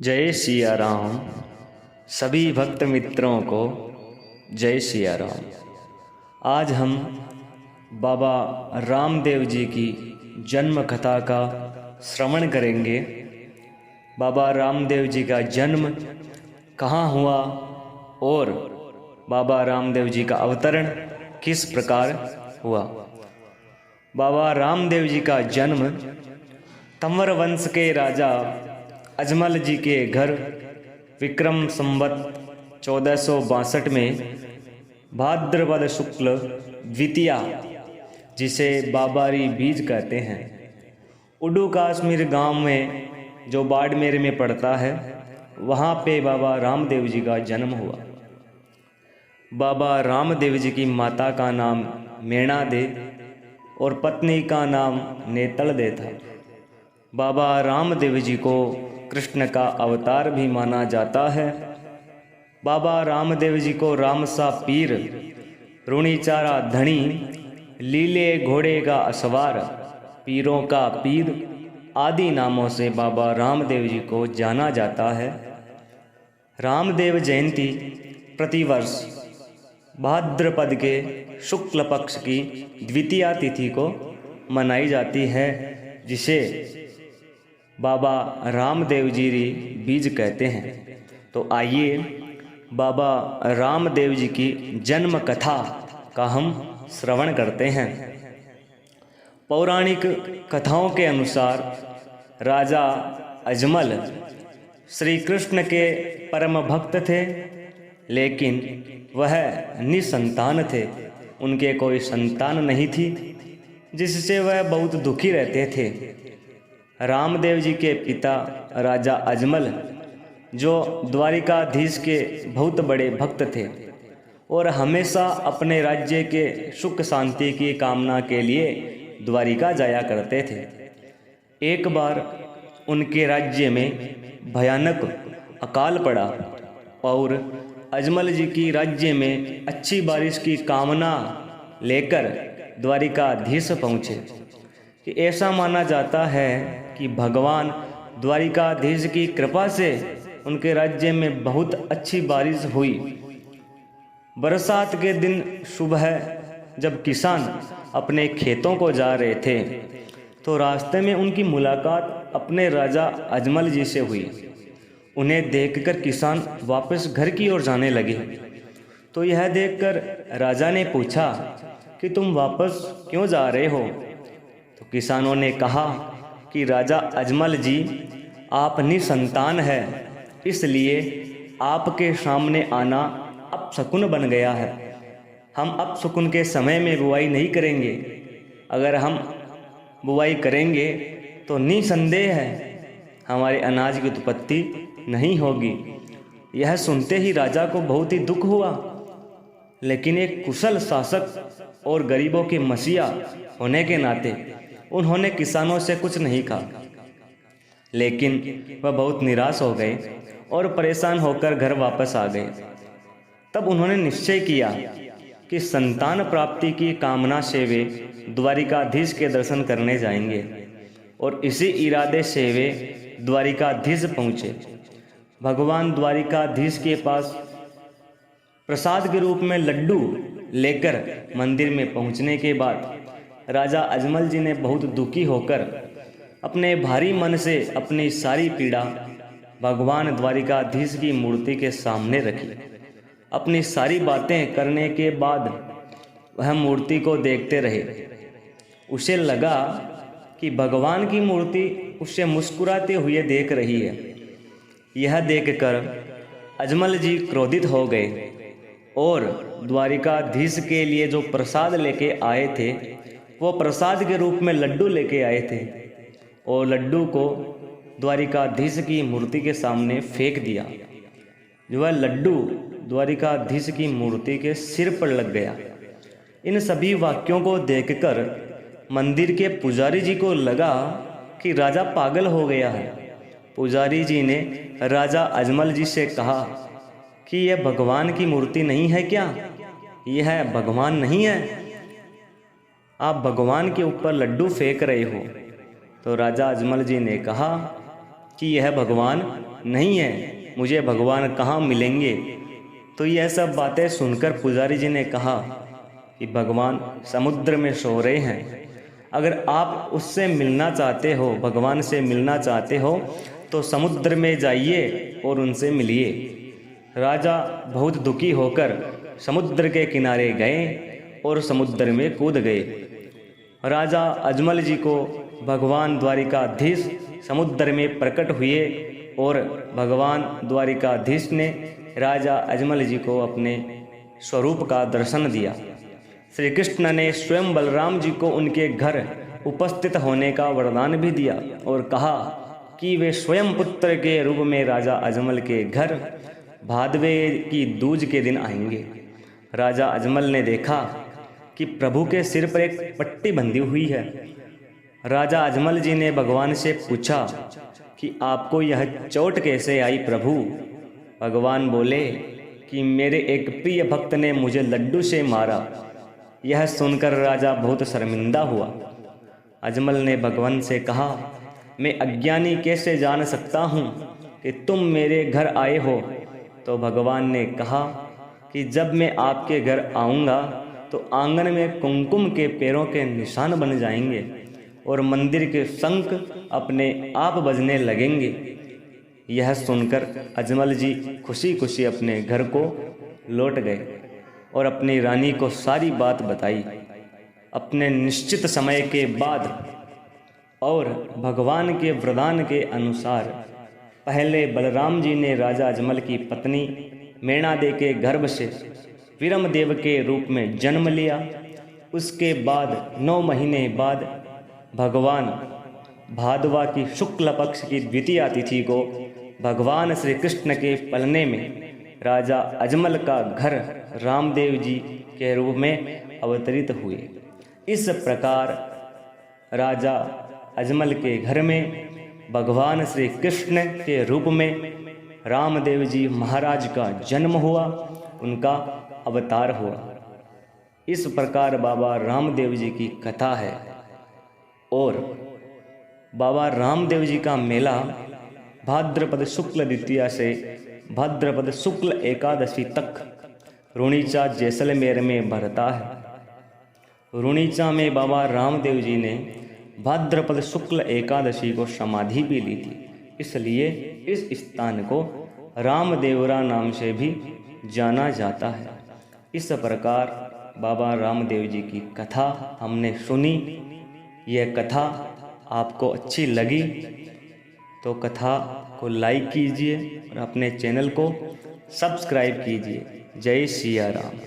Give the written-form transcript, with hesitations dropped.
जय सिया राम। सभी भक्त मित्रों को जय सिया राम। आज हम बाबा रामदेव जी की जन्म कथा का श्रवण करेंगे। बाबा रामदेव जी का जन्म कहाँ हुआ और बाबा रामदेव जी का अवतरण किस प्रकार हुआ। बाबा रामदेव जी का जन्म तंवर वंश के राजा अजमल जी के घर विक्रम संवत 1462 में भाद्रपद शुक्ल द्वितीया, जिसे बाबारी बीज कहते हैं, उडू कश्मीर गांव में जो बाड़मेर में पड़ता है, वहाँ पे बाबा रामदेव जी का जन्म हुआ। बाबा रामदेव जी की माता का नाम मेणा दे और पत्नी का नाम नेतल दे था। बाबा रामदेव जी को कृष्ण का अवतार भी माना जाता है। बाबा रामदेव जी को रामसा पीर, रूणीचारा धनी, लीले घोड़े का असवार, पीरों का पीर आदि नामों से बाबा रामदेव जी को जाना जाता है। रामदेव जयंती प्रतिवर्ष भाद्रपद के शुक्ल पक्ष की द्वितीया तिथि को मनाई जाती है, जिसे बाबा रामदेव जी बीज कहते हैं। तो आइए बाबा रामदेव जी की जन्म कथा का हम श्रवण करते हैं। पौराणिक कथाओं के अनुसार राजा अजमल श्री कृष्ण के परम भक्त थे, लेकिन वह निसंतान थे। उनके कोई संतान नहीं थी, जिससे वह बहुत दुखी रहते थे। रामदेव जी के पिता राजा अजमल, जो द्वारिकाधीश के बहुत बड़े भक्त थे और हमेशा अपने राज्य के सुख शांति की कामना के लिए द्वारिका जाया करते थे, एक बार उनके राज्य में भयानक अकाल पड़ा और अजमल जी की राज्य में अच्छी बारिश की कामना लेकर द्वारिकाधीश पहुँचे। कि ऐसा माना जाता है कि भगवान द्वारिकाधीश की कृपा से उनके राज्य में बहुत अच्छी बारिश हुई। बरसात के दिन सुबह जब किसान अपने खेतों को जा रहे थे, तो रास्ते में उनकी मुलाकात अपने राजा अजमल जी से हुई। उन्हें देखकर किसान वापस घर की ओर जाने लगे। तो यह देखकर राजा ने पूछा कि तुम वापस क्यों जा रहे हो। तो किसानों ने कहा कि राजा अजमल जी, आप निसंतान हैं, इसलिए आपके सामने आना अपशकुन बन गया है। हम अपशकुन के समय में बुवाई नहीं करेंगे। अगर हम बुवाई करेंगे तो निसंदेह है हमारे अनाज की उत्पत्ति नहीं होगी। यह सुनते ही राजा को बहुत ही दुख हुआ, लेकिन एक कुशल शासक और गरीबों के मसीहा होने के नाते उन्होंने किसानों से कुछ नहीं कहा। लेकिन वह बहुत निराश हो गए और परेशान होकर घर वापस आ गए। तब उन्होंने निश्चय किया कि संतान प्राप्ति की कामना से वे द्वारिकाधीश के दर्शन करने जाएंगे, और इसी इरादे से वे द्वारिकाधीश पहुँचे। भगवान द्वारिकाधीश के पास प्रसाद के रूप में लड्डू लेकर मंदिर में पहुँचने के बाद राजा अजमल जी ने बहुत दुखी होकर अपने भारी मन से अपनी सारी पीड़ा भगवान द्वारिकाधीश की मूर्ति के सामने रखी। अपनी सारी बातें करने के बाद वह मूर्ति को देखते रहे। उसे लगा कि भगवान की मूर्ति उसे मुस्कुराते हुए देख रही है। यह देखकर अजमल जी क्रोधित हो गए और द्वारिकाधीश के लिए जो प्रसाद लेके आए थे, वो प्रसाद के रूप में लड्डू लेके आए थे, और लड्डू को द्वारिकाधीश की मूर्ति के सामने फेंक दिया। जो वह लड्डू द्वारिकाधीश की मूर्ति के सिर पर लग गया। इन सभी वाक्यों को देखकर मंदिर के पुजारी जी को लगा कि राजा पागल हो गया है। पुजारी जी ने राजा अजमल जी से कहा कि यह भगवान की मूर्ति नहीं है क्या? यह भगवान नहीं है, आप भगवान के ऊपर लड्डू फेंक रहे हो। तो राजा अजमल जी ने कहा कि यह भगवान नहीं है, मुझे भगवान कहाँ मिलेंगे। तो यह सब बातें सुनकर पुजारी जी ने कहा कि भगवान समुद्र में सो रहे हैं, अगर आप उससे मिलना चाहते हो, भगवान से मिलना चाहते हो तो समुद्र में जाइए और उनसे मिलिए। राजा बहुत दुखी होकर समुद्र के किनारे गए और समुद्र में कूद गए। राजा अजमल जी को भगवान द्वारिकाधीश समुद्र में प्रकट हुए और भगवान द्वारिकाधीश ने राजा अजमल जी को अपने स्वरूप का दर्शन दिया। श्री कृष्ण ने स्वयं बलराम जी को उनके घर उपस्थित होने का वरदान भी दिया और कहा कि वे स्वयं पुत्र के रूप में राजा अजमल के घर भादवे की दूज के दिन आएंगे। राजा अजमल ने देखा कि प्रभु के सिर पर एक पट्टी बंधी हुई है। राजा अजमल जी ने भगवान से पूछा कि आपको यह चोट कैसे आई प्रभु। भगवान बोले कि मेरे एक प्रिय भक्त ने मुझे लड्डू से मारा। यह सुनकर राजा बहुत शर्मिंदा हुआ। अजमल ने भगवान से कहा, मैं अज्ञानी कैसे जान सकता हूँ कि तुम मेरे घर आए हो। तो भगवान ने कहा कि जब मैं आपके घर आऊँगा तो आंगन में कुमकुम के पैरों के निशान बन जाएंगे और मंदिर के शंख अपने आप बजने लगेंगे। यह सुनकर अजमल जी खुशी खुशी अपने घर को लौट गए और अपनी रानी को सारी बात बताई। अपने निश्चित समय के बाद और भगवान के वरदान के अनुसार पहले बलराम जी ने राजा अजमल की पत्नी मेणादे के गर्भ से वीरमदेव के रूप में जन्म लिया। उसके बाद 9 महीने बाद भगवान भादवा की शुक्ल पक्ष की द्वितीय तिथि को भगवान श्री कृष्ण के पलने में राजा अजमल का घर रामदेव जी के रूप में अवतरित हुए। इस प्रकार राजा अजमल के घर में भगवान श्री कृष्ण के रूप में रामदेव जी महाराज का जन्म हुआ, उनका अवतार हुआ। इस प्रकार बाबा रामदेव जी की कथा है। और बाबा रामदेव जी का मेला भाद्रपद शुक्ल द्वितीया से भाद्रपद शुक्ल एकादशी तक रुणीचा जैसलमेर में भरता है। रुणीचा में बाबा रामदेव जी ने भाद्रपद शुक्ल एकादशी को समाधि भी ली थी, इसलिए इस स्थान को रामदेवरा नाम से भी जाना जाता है। इस प्रकार बाबा रामदेव जी की कथा हमने सुनी। यह कथा आपको अच्छी लगी तो कथा को लाइक कीजिए और अपने चैनल को सब्सक्राइब कीजिए। जय सिया राम।